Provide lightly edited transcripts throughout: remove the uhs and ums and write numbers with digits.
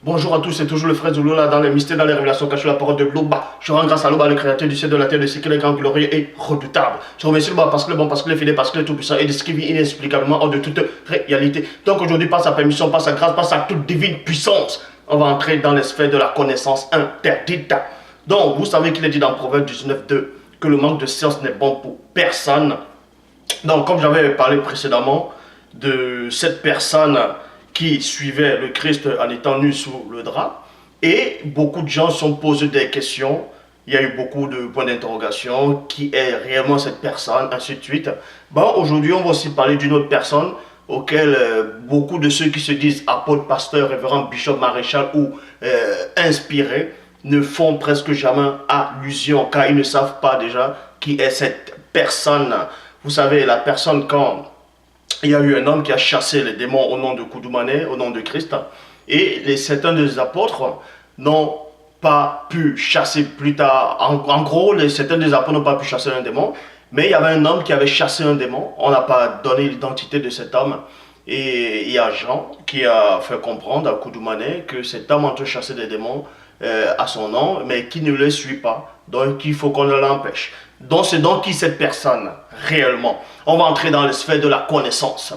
Bonjour à tous, c'est toujours le frère Zulu là dans les mystères, dans les révélations cachées, la parole de Loba. Je rends grâce à Loba, le créateur du ciel, de la terre, de ce qu'il est grand, glorieux et redoutable. Je remercie Loba parce qu'il est bon, parce qu'il est fidèle, parce qu'il est tout puissant et de ce qui vit inexplicablement hors de toute réalité. Donc aujourd'hui, par sa permission, par sa grâce, par sa toute divine puissance, on va entrer dans les sphères de la connaissance interdite. Donc vous savez qu'il est dit dans Proverbe 19:2 que le manque de science n'est bon pour personne. Donc comme j'avais parlé précédemment de cette personne qui suivait le Christ en étant nu sous le drap. Et beaucoup de gens se sont posés des questions. Il y a eu beaucoup de points d'interrogation. Qui est réellement cette personne, ainsi de suite. Bon, aujourd'hui, on va aussi parler d'une autre personne auquel beaucoup de ceux qui se disent apôtres, pasteurs, révérends, bishop, maréchal ou inspirés ne font presque jamais allusion car ils ne savent pas déjà qui est cette personne. Vous savez, la personne quand il y a eu un homme qui a chassé les démons au nom de Koudoumane, au nom de Christ. Et certains des apôtres n'ont pas pu chasser plus tard. En gros, certains des apôtres n'ont pas pu chasser un démon. Mais il y avait un homme qui avait chassé un démon. On n'a pas donné l'identité de cet homme. Et il y a Jean qui a fait comprendre à Koudoumane que cet homme est en train de chasser des démons à son nom, mais qui ne le suit pas. Donc il faut qu'on l'empêche. Donc c'est donc qui cette personne réellement? On va entrer dans les sphères de la connaissance.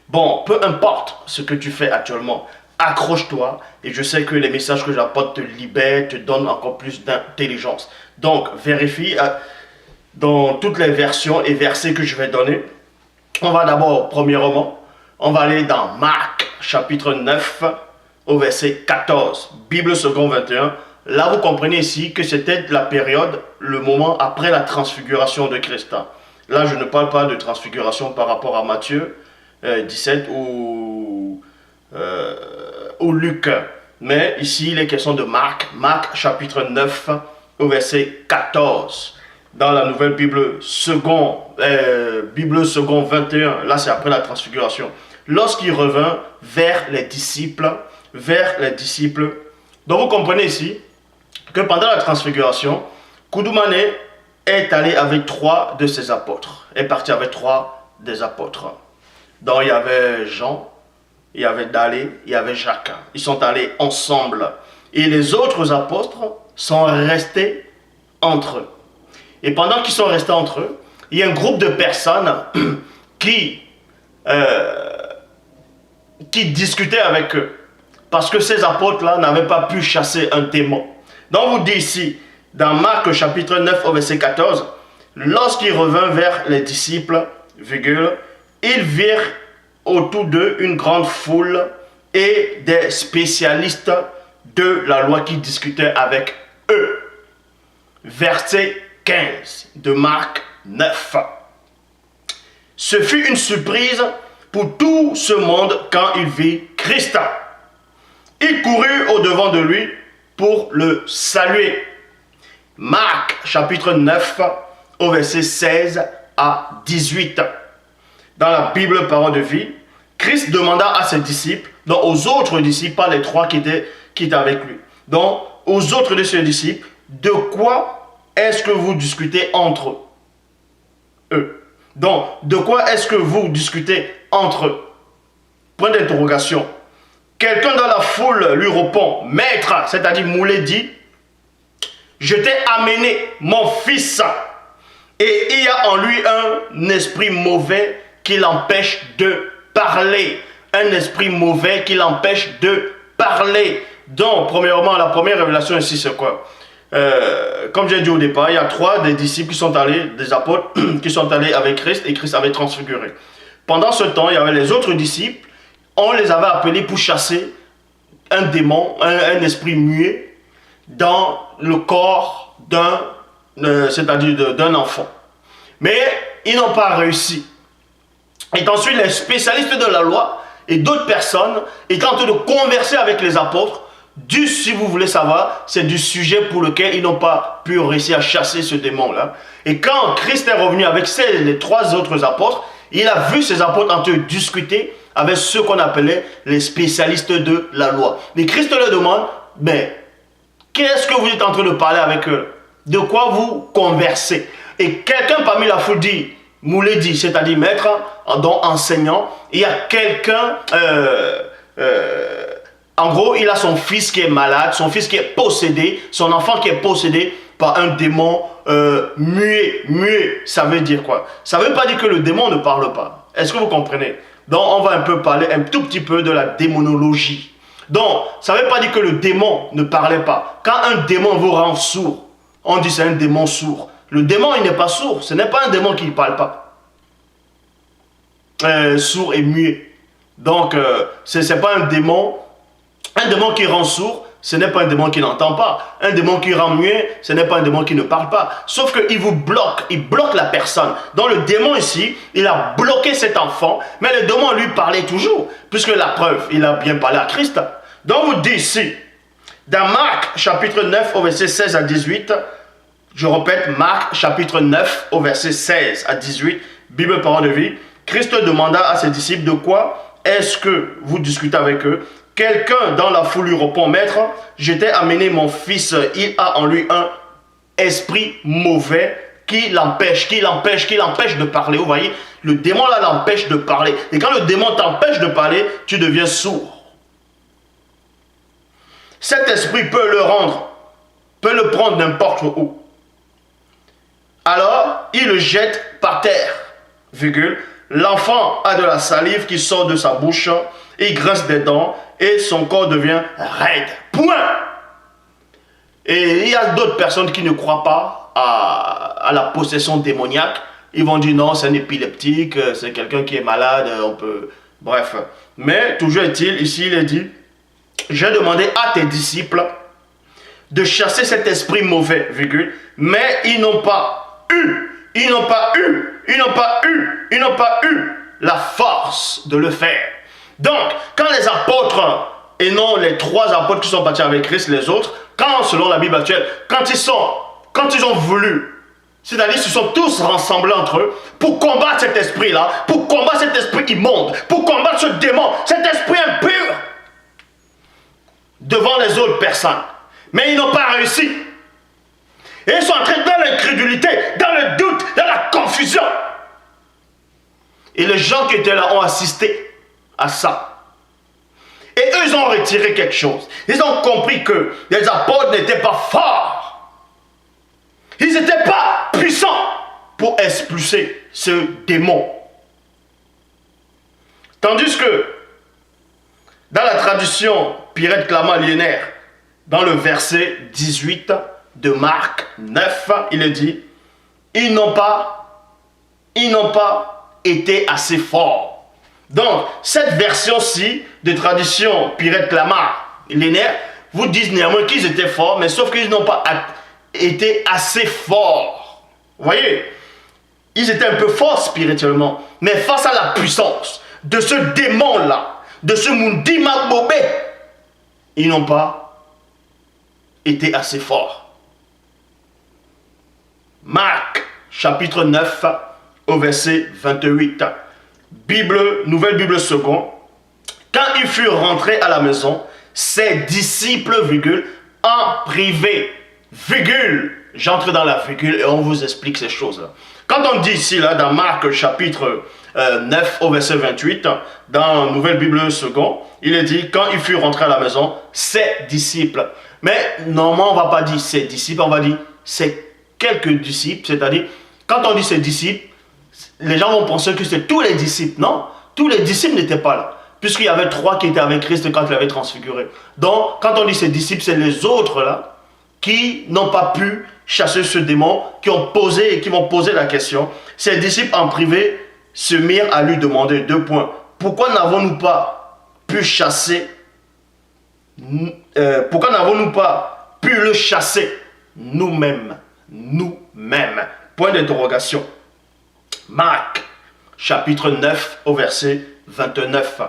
Bon, peu importe ce que tu fais actuellement, accroche-toi et je sais que les messages que j'apporte te libèrent, te donnent encore plus d'intelligence. Donc vérifie dans toutes les versions et versets que je vais donner. On va d'abord, premièrement, on va aller dans Marc chapitre 9 au verset 14, Bible second 21. Là, vous comprenez ici que c'était la période, le moment après la transfiguration de Christ. Là, je ne parle pas de transfiguration par rapport à Matthieu 17 ou Luc. Mais ici, il est question de Marc. Marc chapitre 9 au verset 14. Dans la nouvelle Bible second 21, là c'est après la transfiguration. Lorsqu'il revint vers les disciples, donc vous comprenez ici que pendant la transfiguration, Koudoumane est allé avec 3 de ses apôtres, est parti avec 3 des apôtres. Donc il y avait Jean, il y avait Dalé, il y avait Jacques. Ils sont allés ensemble. Et les autres apôtres sont restés entre eux. Et pendant qu'ils sont restés entre eux, il y a un groupe de personnes qui discutaient avec eux. Parce que ces apôtres-là n'avaient pas pu chasser un démon. Donc on vous dit ici, dans Marc chapitre 9 au verset 14, lorsqu'il revint vers les disciples, ils virent autour d'eux une grande foule et des spécialistes de la loi qui discutaient avec eux. Verset 15 de Marc 9. Ce fut une surprise pour tout ce monde quand il vit Christ. Il courut au-devant de lui pour le saluer. Marc chapitre 9 au verset 16 à 18. Dans la Bible Parole de vie, Christ demanda à ses disciples, donc aux autres disciples, pas les 3 qui étaient avec lui, donc aux autres de ses disciples, de quoi est-ce que vous discutez entre eux? Donc, de quoi est-ce que vous discutez entre eux? Point d'interrogation. Quelqu'un dans la foule lui répond, maître, c'est-à-dire Moulé dit, je t'ai amené mon fils et il y a en lui un esprit mauvais qui l'empêche de parler. Un esprit mauvais qui l'empêche de parler. Donc, premièrement, la première révélation ici, c'est quoi? Comme j'ai dit au départ, il y a 3 des disciples qui sont allés, des apôtres, qui sont allés avec Christ et Christ avait transfiguré. Pendant ce temps, il y avait les autres disciples. On les avait appelés pour chasser un démon, un esprit muet dans le corps d'un enfant. Mais ils n'ont pas réussi. Et ensuite, les spécialistes de la loi et d'autres personnes étaient en train de converser avec les apôtres. Si vous voulez savoir, c'est du sujet pour lequel ils n'ont pas pu réussir à chasser ce démon-là. Et quand Christ est revenu avec les 3 autres apôtres, il a vu ces apôtres en train de discuter avec ceux qu'on appelait les spécialistes de la loi. Mais Christ leur demande, mais qu'est-ce que vous êtes en train de parler avec eux? De quoi vous conversez? Et quelqu'un parmi la foule dit, Moulé dit, c'est-à-dire maître, donc enseignant, il y a quelqu'un En gros, il a son fils qui est malade, son fils qui est possédé, son enfant qui est possédé par un démon muet. Muet, ça veut dire quoi? Ça ne veut pas dire que le démon ne parle pas. Est-ce que vous comprenez? Donc, on va un peu parler un tout petit peu de la démonologie. Donc, ça ne veut pas dire que le démon ne parlait pas. Quand un démon vous rend sourd, on dit c'est un démon sourd. Le démon, il n'est pas sourd. Ce n'est pas un démon qui ne parle pas. Sourd et muet. Donc, ce n'est pas un démon. Un démon qui rend sourd, ce n'est pas un démon qui n'entend pas. Un démon qui rend muet, ce n'est pas un démon qui ne parle pas. Sauf qu'il vous bloque, il bloque la personne. Donc le démon ici, il a bloqué cet enfant, mais le démon lui parlait toujours, puisque la preuve, il a bien parlé à Christ. Donc vous dit ici, dans Marc chapitre 9 au verset 16 à 18, je répète, Marc chapitre 9 au verset 16 à 18, Bible parole de vie, Christ demanda à ses disciples de quoi est-ce que vous discutez avec eux. Quelqu'un dans la foule lui répond, Maître, je t'ai amené mon fils, il a en lui un esprit mauvais qui l'empêche de parler. Vous voyez, le démon là l'empêche de parler. Et quand le démon t'empêche de parler, tu deviens sourd. Cet esprit peut le prendre n'importe où. Alors, il le jette par terre, virgule. L'enfant a de la salive qui sort de sa bouche, il grince des dents et son corps devient raide. Point. Et il y a d'autres personnes qui ne croient pas à la possession démoniaque. Ils vont dire non, c'est un épileptique, c'est quelqu'un qui est malade, on peut... Bref. Mais toujours est-il, ici il est dit, j'ai demandé à tes disciples de chasser cet esprit mauvais, virgule, mais ils n'ont pas eu la force de le faire. Donc, quand les apôtres, et non les 3 apôtres qui sont partis avec Christ, les autres, quand, selon la Bible actuelle, quand ils ont voulu, c'est-à-dire qu'ils se sont tous rassemblés entre eux pour combattre cet esprit-là, pour combattre cet esprit immonde, pour combattre ce démon, cet esprit impur, devant les autres personnes. Mais ils n'ont pas réussi. Et ils sont entrés dans l'incrédulité, dans le doute, dans la confusion. Et les gens qui étaient là ont assisté à ça. Et eux, ils ont retiré quelque chose. Ils ont compris que les apôtres n'étaient pas forts. Ils n'étaient pas puissants pour expulser ce démon. Tandis que, dans la traduction Pirette Clamant Liénaire, dans le verset 18 de Marc 9, il est dit, ils n'ont pas été assez forts. Donc, cette version-ci de tradition Pirette Clamant Liénaire vous disent néanmoins qu'ils étaient forts, mais sauf qu'ils n'ont pas été assez forts. Vous voyez, ils étaient un peu forts spirituellement, mais face à la puissance de ce démon-là, de ce Mundima Bobé, ils n'ont pas été assez forts. Marc, chapitre 9, au verset 28. Nouvelle Bible seconde. Quand ils furent rentrés à la maison, ses disciples, virgule, en privé, virgule, j'entre dans la virgule et on vous explique ces choses-là. Quand on dit ici, là, dans Marc, chapitre 9, au verset 28, dans Nouvelle Bible seconde, il est dit, quand ils furent rentrés à la maison, ses disciples. Mais normalement, on ne va pas dire ses disciples, on va dire ses quelques disciples, c'est-à-dire, quand on dit ses disciples, les gens vont penser que c'est tous les disciples. Non, tous les disciples n'étaient pas là, puisqu'il y avait 3 qui étaient avec Christ quand il avait transfiguré. Donc, quand on dit ses disciples, c'est les autres là, qui n'ont pas pu chasser ce démon, qui m'ont posé la question. Ces disciples en privé se mirent à lui demander 2 points. Pourquoi n'avons-nous pas pu chasser pourquoi n'avons-nous pas pu le chasser nous-mêmes? Nous-mêmes. Point d'interrogation. Marc, chapitre 9, au verset 29.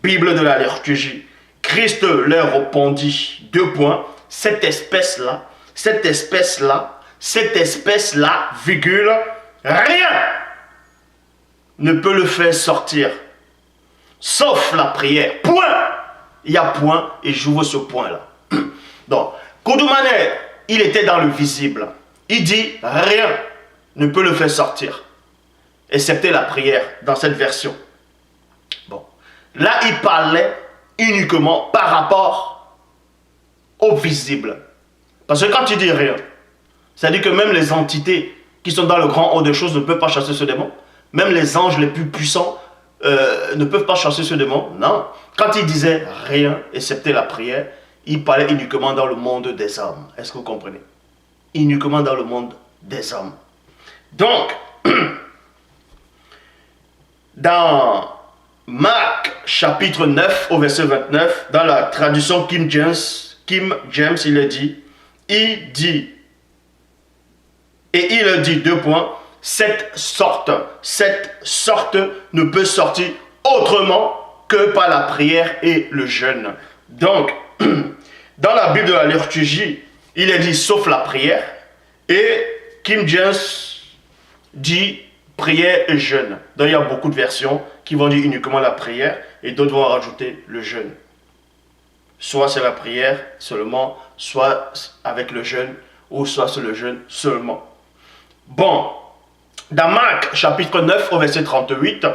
Bible de la liturgie. Christ leur répondit, 2 points, cette espèce-là, virgule, rien ne peut le faire sortir, sauf la prière. Point. Il y a point et j'ouvre ce point-là. Donc, Koudoumane, il était dans le visible. Il dit, rien ne peut le faire sortir, excepté la prière, dans cette version. Bon, là, il parlait uniquement par rapport au visible. Parce que quand tu dis rien, c'est-à-dire que même les entités qui sont dans le grand haut des choses ne peuvent pas chasser ce démon. Même les anges les plus puissants ne peuvent pas chasser ce démon. Non. Quand il disait rien, excepté la prière, il parlait uniquement dans le monde des hommes. Est-ce que vous comprenez? Uniquement dans le monde des hommes. Donc, dans Marc chapitre 9 au verset 29, dans la traduction King James, il dit, et il dit deux points, cette sorte ne peut sortir autrement que par la prière et le jeûne. Donc, dans la Bible de la liturgie, il est dit sauf la prière, et King James dit prière et jeûne. Donc il y a beaucoup de versions qui vont dire uniquement la prière et d'autres vont rajouter le jeûne. Soit c'est la prière seulement, soit avec le jeûne, ou soit c'est le jeûne seulement. Bon, dans Marc chapitre 9 au verset 38,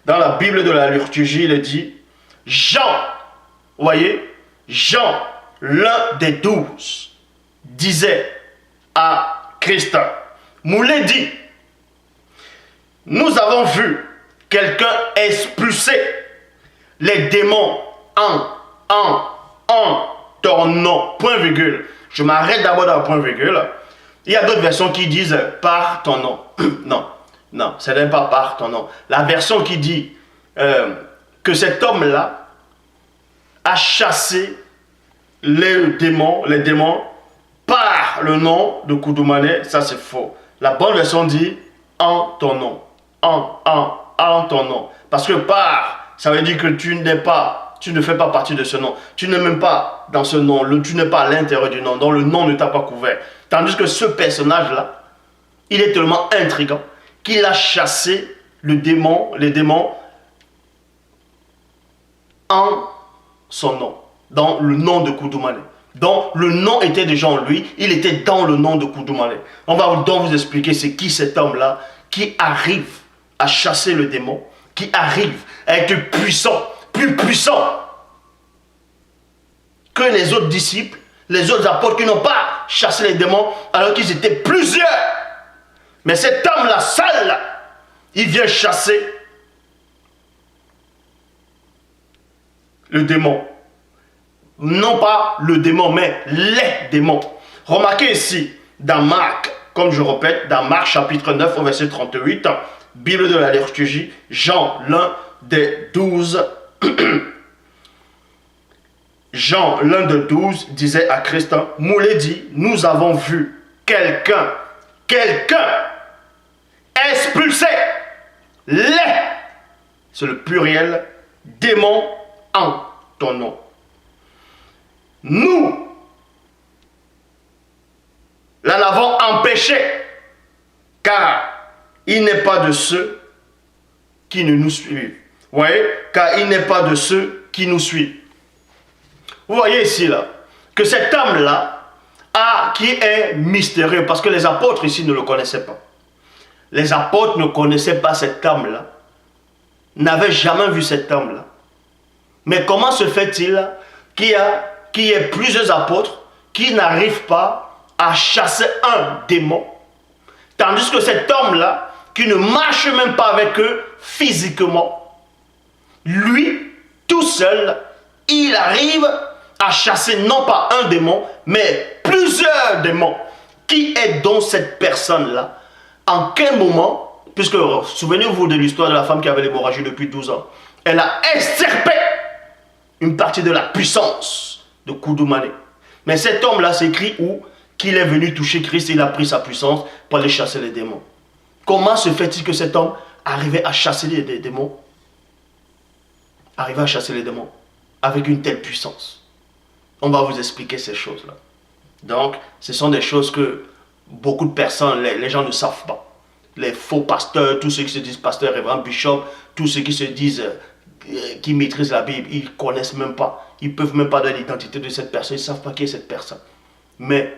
dans la Bible de la liturgie, il est dit Jean, vous voyez, Jean, l'un des 12, disait à Christ, Moulé dit, nous avons vu quelqu'un expulser les démons en ton nom, point virgule. Je m'arrête d'abord dans le point virgule. Il y a d'autres versions qui disent par ton nom. Non, ce n'est pas par ton nom. La version qui dit que cet homme-là a chassé les démons par le nom de Koudoumane, ça c'est faux. La bonne version dit en ton nom. En ton nom. Parce que par, ça veut dire que tu ne fais pas partie de ce nom. Tu n'es même pas dans ce nom. Tu n'es pas à l'intérieur du nom. Donc le nom ne t'a pas couvert. Tandis que ce personnage-là, il est tellement intriguant qu'il a chassé les démons en son nom. Dans le nom de Koudoumane. Donc le nom était déjà en lui. Il était dans le nom de Koudoumane. On va donc vous expliquer c'est qui cet homme-là qui arrive à chasser le démon, qui arrive à être puissant, plus puissant que les autres disciples, les autres apôtres qui n'ont pas chassé les démons alors qu'ils étaient plusieurs. Mais cet homme-là, seul, il vient chasser le démon. Non pas le démon, mais les démons. Remarquez ici, dans Marc, comme je répète, dans Marc chapitre 9 au verset 38, Bible de la liturgie, Jean, l'un des 12, Jean, l'un des 12, disait à Christ, Moulé dit, nous avons vu quelqu'un expulser c'est le pluriel, démon en ton nom. Nous l'en avons empêché, car il n'est pas de ceux qui ne nous suivent. Vous voyez? Car il n'est pas de ceux qui nous suivent. Vous voyez ici, là, que cet homme-là, qui est mystérieux, parce que les apôtres ici ne le connaissaient pas. Les apôtres ne connaissaient pas cet homme-là, n'avaient jamais vu cet homme-là. Mais comment se fait-il qu'il y ait plusieurs apôtres qui n'arrivent pas à chasser un démon, tandis que cet homme-là, qui ne marche même pas avec eux physiquement, lui, tout seul, il arrive à chasser non pas un démon, mais plusieurs démons. Qui est donc cette personne-là? En quel moment, puisque souvenez-vous de l'histoire de la femme qui avait l'hémorragie depuis 12 ans, elle a extirpé une partie de la puissance de Koudoumane. Mais cet homme-là, c'est écrit où qu'il est venu toucher Christ et il a pris sa puissance pour aller chasser les démons. Comment se fait-il que cet homme arrivait à chasser les démons? Arrivait à chasser les démons avec une telle puissance. On va vous expliquer ces choses-là. Donc, ce sont des choses que beaucoup de personnes, les gens ne savent pas. Les faux pasteurs, tous ceux qui se disent pasteurs, révérend, bishop, tous ceux qui se disent qui maîtrisent la Bible, ils ne connaissent même pas. Ils ne peuvent même pas donner l'identité de cette personne. Ils ne savent pas qui est cette personne. Mais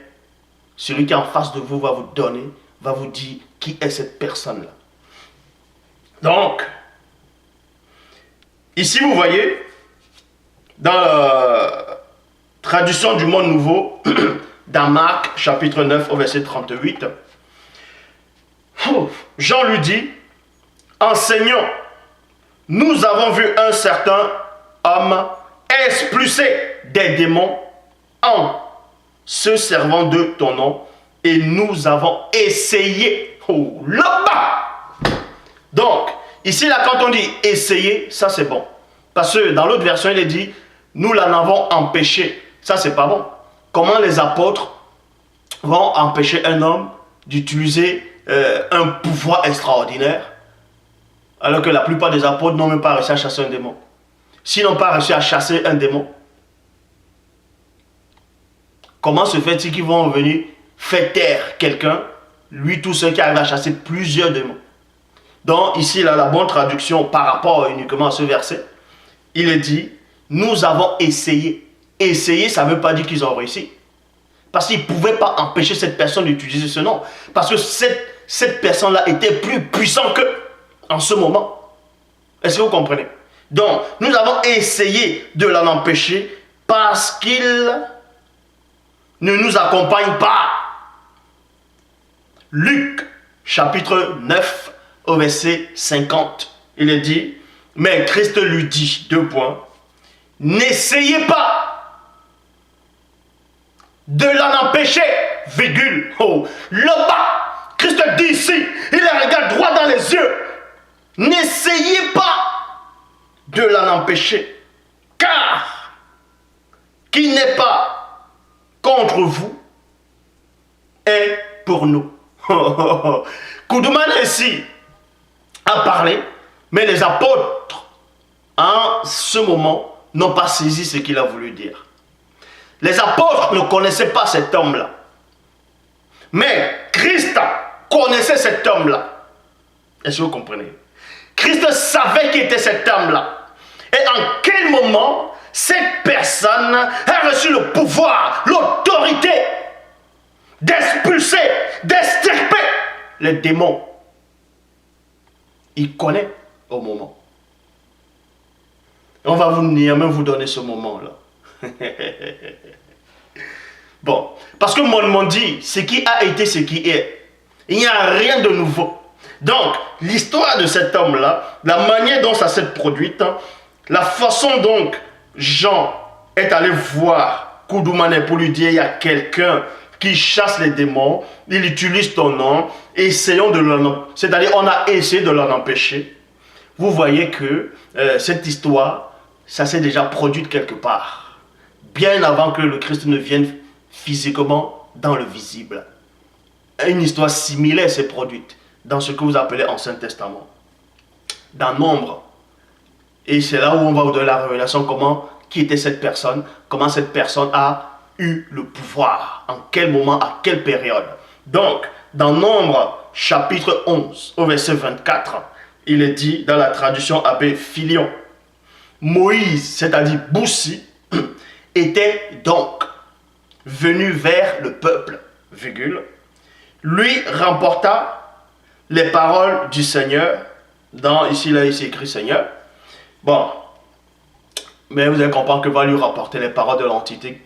celui qui est en face de vous va vous donner, va vous dire qui est cette personne-là. Donc, ici vous voyez, dans la traduction du Monde Nouveau, dans Marc chapitre 9 au verset 38, Jean lui dit, enseignant, nous avons vu un certain homme expulser des démons en se servant de ton nom et nous avons essayé. Oh là-bas! Donc, ici là, quand on dit essayer, ça c'est bon. Parce que dans l'autre version, il est dit, nous l'en avons empêché. Ça c'est pas bon. Comment les apôtres vont empêcher un homme d'utiliser un pouvoir extraordinaire alors que la plupart des apôtres n'ont même pas réussi à chasser un démon. S'ils n'ont pas réussi à chasser un démon, comment se fait-il qu'ils vont venir faire taire quelqu'un, lui tout seul qui arrive à chasser plusieurs démons? Donc ici, là, la bonne traduction par rapport uniquement à ce verset, il est dit, nous avons essayé. Essayer, ça ne veut pas dire qu'ils ont réussi. Parce qu'ils ne pouvaient pas empêcher cette personne d'utiliser ce nom. Parce que cette personne-là était plus puissante qu'eux en ce moment. Est-ce que vous comprenez? Donc, nous avons essayé de l'en empêcher parce qu'il ne nous accompagne pas. Luc, chapitre 9, au verset 50, il est dit, mais Christ lui dit, n'essayez pas de l'en empêcher, virgule, là-bas, Christ dit ici, il les regarde droit dans les yeux, n'essayez pas de l'en empêcher, car qui n'est pas contre vous est pour nous. Koudoumane ici a parlé, mais les apôtres, en ce moment, n'ont pas saisi ce qu'il a voulu dire. Les apôtres ne connaissaient pas cet homme-là. Mais Christ connaissait cet homme-là. Est-ce que vous comprenez? Christ savait qui était cet homme-là. Et en quel moment cette personne a reçu le pouvoir, l'autorité d'expulser, d'extirper les démons. Il connaît au moment. On va même vous donner ce moment-là. Bon, parce que mon monde dit, ce qui a été, ce qui est. Il n'y a rien de nouveau. Donc, l'histoire de cet homme-là, la manière dont ça s'est produite, la façon dont Jean est allé voir Koudoumane pour lui dire, il y a quelqu'un qui chasse les démons, il utilise ton nom, essayons de l'en... C'est-à-dire, on a essayé de l'en empêcher. Vous voyez que cette histoire, ça s'est déjà produit quelque part. Bien avant que le Christ ne vienne physiquement dans le visible. Une histoire similaire s'est produite dans ce que vous appelez Ancien Testament. Dans Nombre. Et c'est là où on va vous donner la révélation qui était cette personne, comment cette personne a eu le pouvoir, en quel moment, à quelle période. Donc, dans Nombre, chapitre 11, au verset 24, il est dit dans la traduction Abbé Filion, Moïse, c'est-à-dire Boussi, était donc venu vers le peuple, virgule, lui remporta les paroles du Seigneur, ici c'est écrit Seigneur, bon, mais vous allez comprendre que va lui rapporter les paroles de l'entité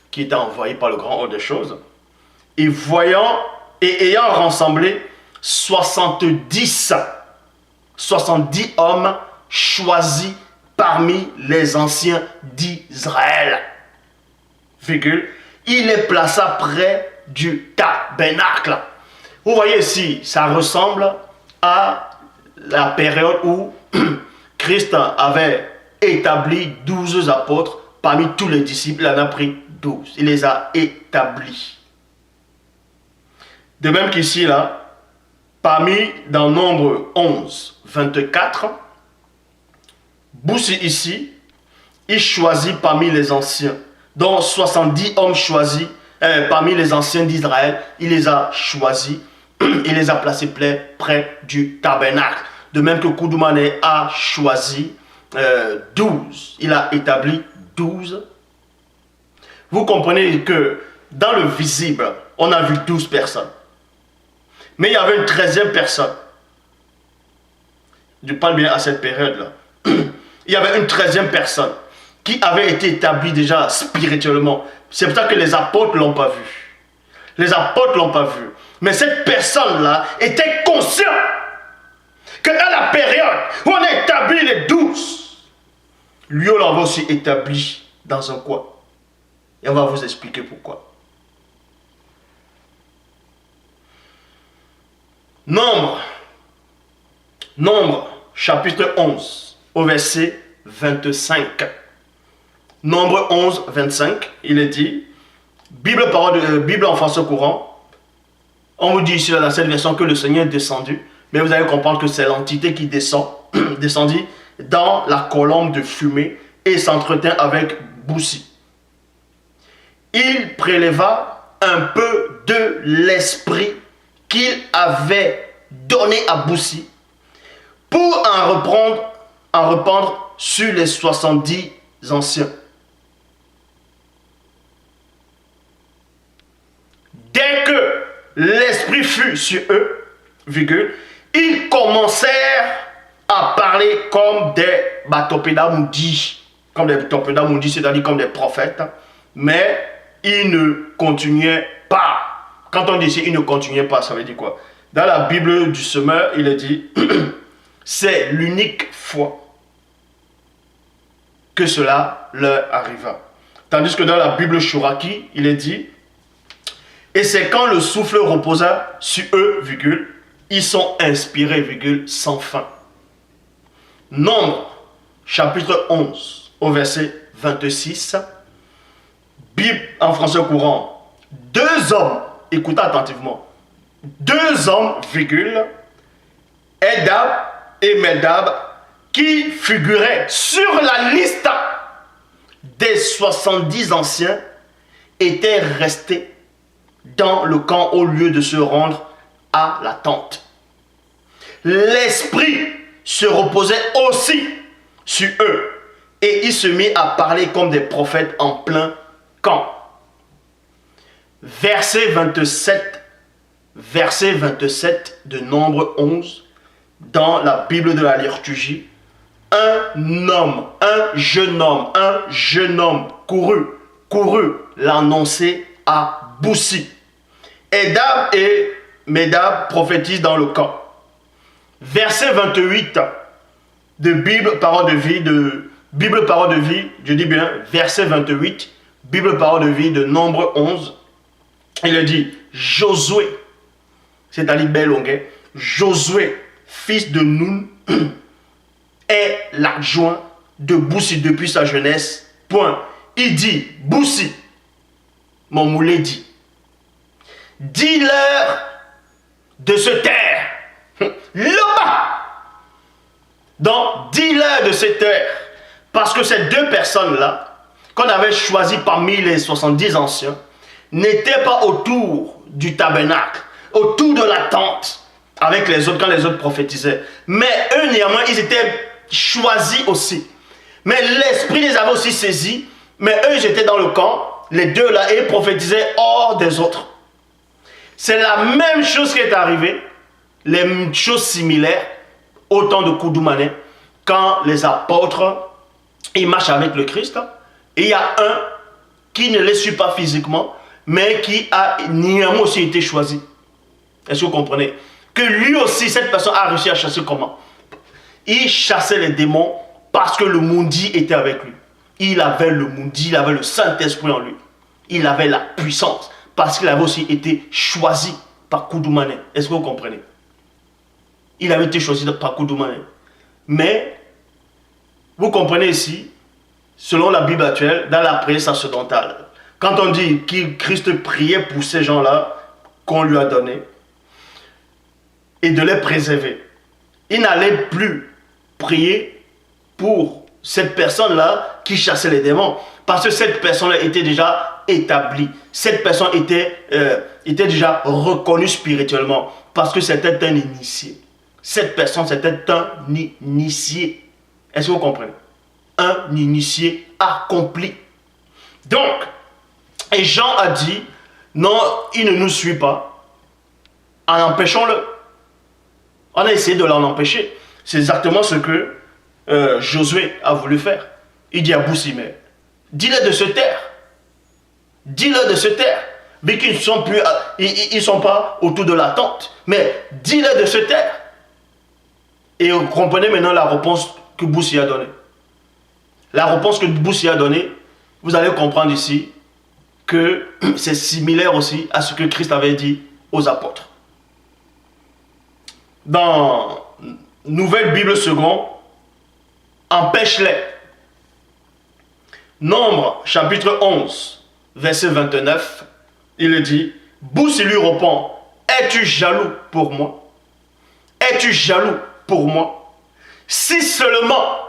qui était envoyée par le grand haut des choses, et ayant rassemblé 70 hommes choisis parmi les anciens d'Israël, il les plaça près du tabernacle. Vous voyez ici, ça ressemble à la période où Christ avait établi 12 apôtres. Parmi tous les disciples, il en a pris 12. Il les a établis. De même qu'ici, là, dans Nombre 11, 24, Boussi ici, il choisit parmi les anciens, dont 70 hommes choisis, parmi les anciens d'Israël, il les a choisis, il les a placés près du tabernacle. De même que Koudoumane a choisi 12, il a établi 12. Vous comprenez que dans le visible, on a vu 12 personnes. Mais il y avait une 13e personne. Je parle bien à cette période-là. Il y avait une 13e personne qui avait été établi déjà spirituellement. C'est pour ça que les apôtres ne l'ont pas vu. Les apôtres ne l'ont pas vu. Mais cette personne-là était consciente qu'à la période où on a établi les 12, lui, on l'avait aussi établi dans un coin. Et on va vous expliquer pourquoi. Nombre, chapitre 11, au verset 25. Nombre 11, 25, il est dit, Bible en français courant, on vous dit ici dans cette version que le Seigneur est descendu, mais vous allez comprendre que c'est l'entité qui descendit dans la colombe de fumée et s'entretint avec Boussi. Il préleva un peu de l'esprit qu'il avait donné à Boussi pour en reprendre sur les 70 anciens. Dès que l'esprit fut sur eux, ils commencèrent à parler comme des batopédamoudis, c'est-à-dire comme des prophètes, mais ils ne continuaient pas. Quand on dit ici, ils ne continuaient pas, ça veut dire quoi? Dans la Bible du Semeur, il est dit, c'est l'unique fois que cela leur arriva. Tandis que dans la Bible Chouraki, il est dit, et c'est quand le souffle reposa sur eux, ils sont inspirés, sans fin. Nombre, chapitre 11, au verset 26, Bible en français courant, 2 hommes, écoutez attentivement, 2 hommes, Edab et Medab, qui figuraient sur la liste des 70 anciens, étaient restés dans le camp au lieu de se rendre à la tente. L'esprit se reposait aussi sur eux et il se mit à parler comme des prophètes en plein camp. Verset 27 de Nombre 11 dans la Bible de la liturgie. Un jeune homme courut l'annoncer à Boussi. Edab et Medab prophétisent dans le camp. Verset 28 de Bible Parole de Vie, je dis bien verset 28, Bible Parole de Vie de Nombre 11, il a dit Josué, c'est-à-dire Belonguet, Josué, fils de Nun, est l'adjoint de Boussi depuis sa jeunesse. Point. Il dit, Boussi, mon moulet dit, dis-leur de se taire. Là-bas. Donc, dis-leur de se taire. Parce que ces 2 personnes-là, qu'on avait choisies parmi les 70 anciens, n'étaient pas autour du tabernacle, autour de la tente, avec les autres, quand les autres prophétisaient. Mais eux, néanmoins, ils étaient choisis aussi. Mais l'esprit les avait aussi saisis. Mais eux, ils étaient dans le camp, les 2 là, et ils prophétisaient hors des autres. C'est la même chose qui est arrivée, les choses similaires, au temps de Koudoumané, quand les apôtres, ils marchent avec le Christ, et il y a un qui ne les suit pas physiquement, mais qui a néanmoins aussi été choisi. Est-ce que vous comprenez? Que lui aussi, cette personne a réussi à chasser comment? Il chassait les démons parce que le Mundi était avec lui. Il avait le Mundi, il avait le Saint-Esprit en lui. Il avait la puissance parce qu'il avait aussi été choisi par Koudoumané. Est-ce que vous comprenez? Il avait été choisi par Koudoumané. Mais, vous comprenez ici, selon la Bible actuelle, dans la prière sacerdotale, quand on dit que Christ priait pour ces gens-là qu'on lui a donné, et de les préserver, il n'allait plus prier pour cette personne-là qui chassait les démons. Parce que cette personne-là était déjà établie. Cette personne était déjà reconnue spirituellement. Parce que c'était un initié. Cette personne, c'était un initié. Est-ce que vous comprenez? Un initié accompli. Donc, et Jean a dit, non, il ne nous suit pas. En empêchons-le. On a essayé de l'en empêcher. C'est exactement ce que Josué a voulu faire. Il dit à Boussimer, dis-le de se taire. Dis-le de se taire. Mais qu'ils ne sont plus, ils sont pas autour de la tente. Mais dis-le de se taire. Et vous comprenez maintenant la réponse que Boussi a donnée. La réponse que Boussi a donnée, vous allez comprendre ici que c'est similaire aussi à ce que Christ avait dit aux apôtres. Dans Nouvelle Bible seconde, empêche-les. Nombre chapitre 11, verset 29, il dit, Boussi lui répond, es-tu jaloux pour moi? Es-tu jaloux pour moi? Si seulement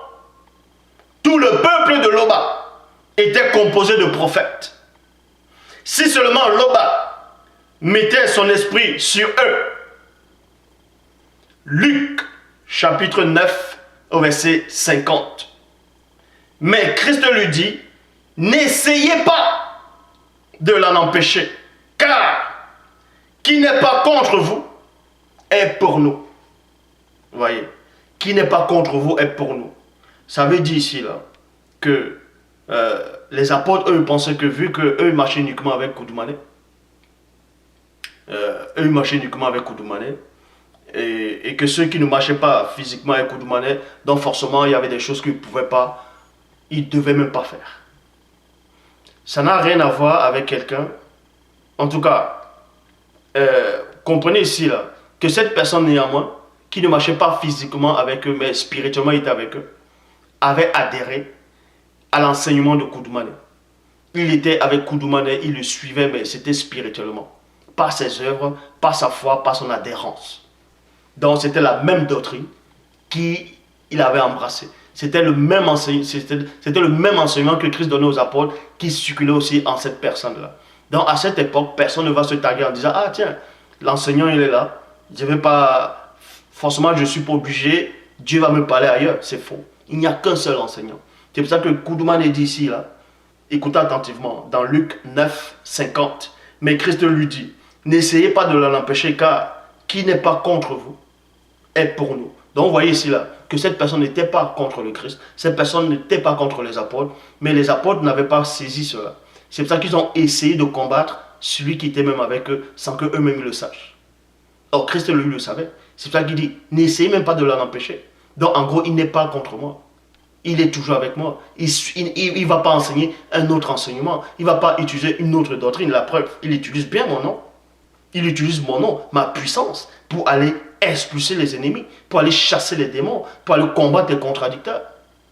tout le peuple de Loba était composé de prophètes, si seulement Loba mettait son esprit sur eux. Luc chapitre 9 au verset 50. Mais Christ lui dit, n'essayez pas de l'en empêcher, car qui n'est pas contre vous est pour nous. Vous voyez, qui n'est pas contre vous est pour nous. Ça veut dire ici là, que les apôtres, eux, pensaient que vu qu'eux marchaient uniquement avec Koudoumane, et que ceux qui ne marchaient pas physiquement avec Koudoumane, donc forcément il y avait des choses qu'ils ne pouvaient pas, ils ne devaient même pas faire. Ça n'a rien à voir avec quelqu'un. En tout cas, comprenez ici là, que cette personne néanmoins, qui ne marchait pas physiquement avec eux, mais spirituellement il était avec eux, avait adhéré à l'enseignement de Koudoumane. Il était avec Koudoumane, il le suivait, mais c'était spirituellement. Pas ses œuvres, pas sa foi, pas son adhérence. Donc c'était la même doctrine qu'il avait embrassée. C'était le même enseignement que Christ donnait aux apôtres qui circulait aussi en cette personne-là. Donc à cette époque, personne ne va se taguer en disant, ah tiens, l'enseignant il est là, je ne vais pas, forcément je ne suis pas obligé, Dieu va me parler ailleurs. C'est faux. Il n'y a qu'un seul enseignant. C'est pour ça que Koudoumane dit ici, là, écoutez attentivement, dans Luc 9, 50, mais Christ lui dit, n'essayez pas de l'en empêcher, car qui n'est pas contre vous est pour nous. Donc vous voyez ici, là, que cette personne n'était pas contre le Christ, cette personne n'était pas contre les apôtres, mais les apôtres n'avaient pas saisi cela. C'est pour ça qu'ils ont essayé de combattre celui qui était même avec eux, sans qu'eux-mêmes le sachent. Or, Christ, lui, le savait. C'est pour ça qu'il dit, n'essayez même pas de l'en empêcher. Donc, en gros, il n'est pas contre moi. Il est toujours avec moi. Il ne va pas enseigner un autre enseignement. Il ne va pas utiliser une autre doctrine. La preuve, il utilise bien mon nom. Il utilise mon nom, ma puissance, pour aller expulser les ennemis, pour aller chasser les démons, pour aller combattre les contradicteurs.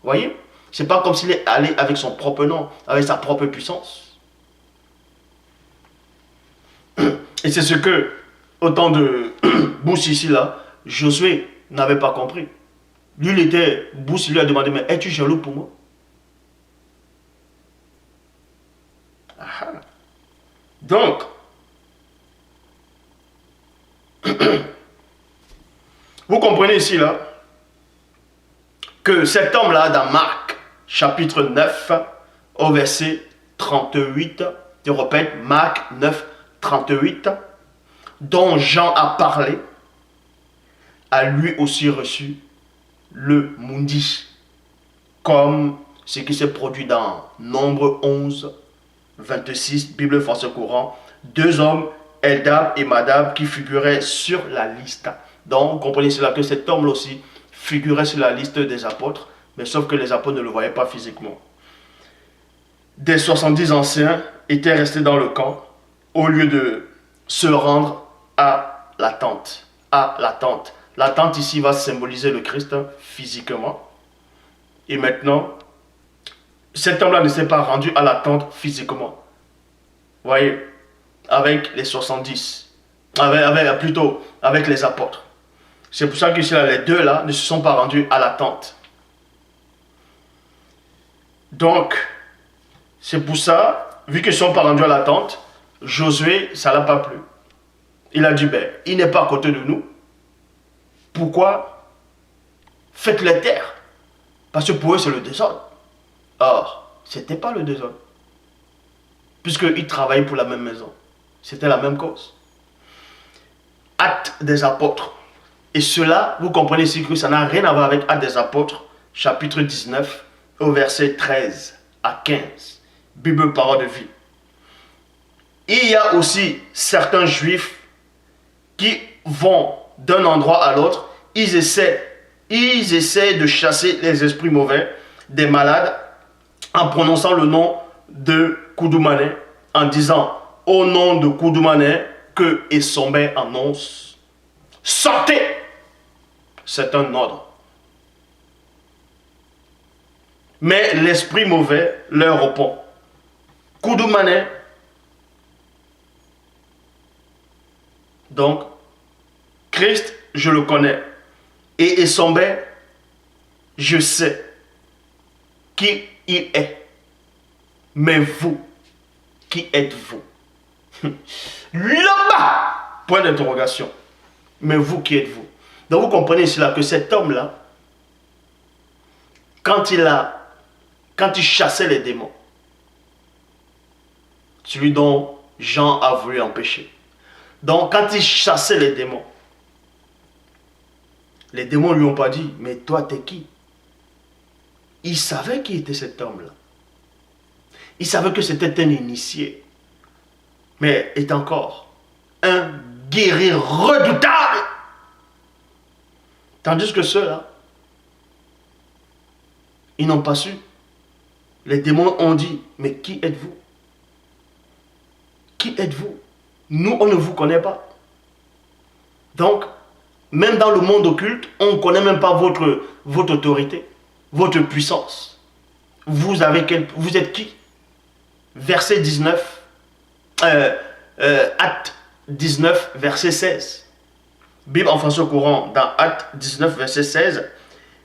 Vous voyez? Ce n'est pas comme s'il est allé avec son propre nom, avec sa propre puissance. Et c'est ce que, au temps de Boussi ici, là, Josué n'avait pas compris. Lui, Boussi lui a demandé, mais es-tu jaloux pour moi? Ah. Donc, vous comprenez ici, là, que cet homme-là, dans Marc, chapitre 9, au verset 38, je répète, Marc 9, 38, dont Jean a parlé, a lui aussi reçu le Mundi, comme ce qui s'est produit dans Nombre 11, 26, Bible français courant, deux hommes, Eldab et Madab, qui figuraient sur la liste. Donc, vous comprenez cela que cet homme-là aussi figurait sur la liste des apôtres, mais sauf que les apôtres ne le voyaient pas physiquement. Des 70 anciens étaient restés dans le camp, au lieu de se rendre à la tente. La tente ici va symboliser le Christ physiquement. Et maintenant, cet homme-là ne s'est pas rendu à la tente physiquement. Vous voyez, avec les 70, plutôt avec les apôtres. C'est pour ça que ici, les deux là ne se sont pas rendus à la tente. Donc, c'est pour ça, vu qu'ils ne sont pas rendus à la tente, Josué, ça ne l'a pas plu. Il a dit, ben, il n'est pas à côté de nous. Pourquoi? Faites-les taire. Parce que pour eux, c'est le désordre. Or, ce n'était pas le désordre. Puisqu'ils travaillaient pour la même maison. C'était la même cause. Actes des apôtres. Et cela, vous comprenez ici que ça n'a rien à voir avec Actes des apôtres, chapitre 19, au verset 13 à 15. Bible parole de vie. Il y a aussi certains juifs qui vont d'un endroit à l'autre, ils essaient de chasser les esprits mauvais des malades en prononçant le nom de Koudoumane, en disant au nom de Koudoumane que Essombe annonce. Sortez! C'est un ordre. Mais l'esprit mauvais leur répond. Koudoumane, donc, Christ, je le connais. Et Essombe, je sais qui il est. Mais vous, qui êtes-vous? Là-bas! Point d'interrogation. Mais vous, qui êtes-vous? Donc vous comprenez ici là que cet homme-là, quand il chassait les démons, celui dont Jean a voulu empêcher. Donc quand il chassait les démons lui ont pas dit, mais toi t'es qui? Il savait qui était cet homme-là. Il savait que c'était un initié. Mais est encore un guerrier redoutable. Tandis que ceux-là, ils n'ont pas su. Les démons ont dit, mais qui êtes-vous? Qui êtes-vous? Nous, on ne vous connaît pas. Donc, même dans le monde occulte, on ne connaît même pas votre autorité, votre puissance. Vous êtes qui? Verset 19, Acte 19, verset 16. Bible en français courant, dans Acte 19, verset 16.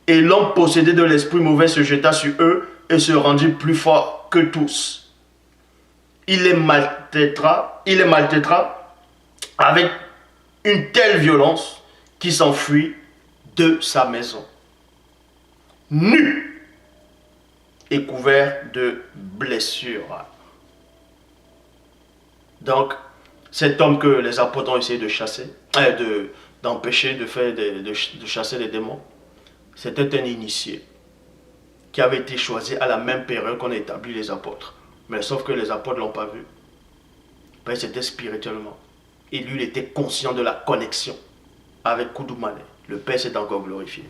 Et l'homme possédé de l'esprit mauvais se jeta sur eux et se rendit plus fort que tous. Il les maltraitera avec une telle violence qu'il s'enfuit de sa maison, nu et couvert de blessures. Donc, cet homme que les apôtres ont essayé de chasser, d'empêcher de chasser les démons, c'était un initié qui avait été choisi à la même période qu'on a établi les apôtres. Mais sauf que les apôtres ne l'ont pas vu. Ben, c'était spirituellement. Et lui, il était conscient de la connexion avec Koudoumane. Le Père s'est encore glorifié.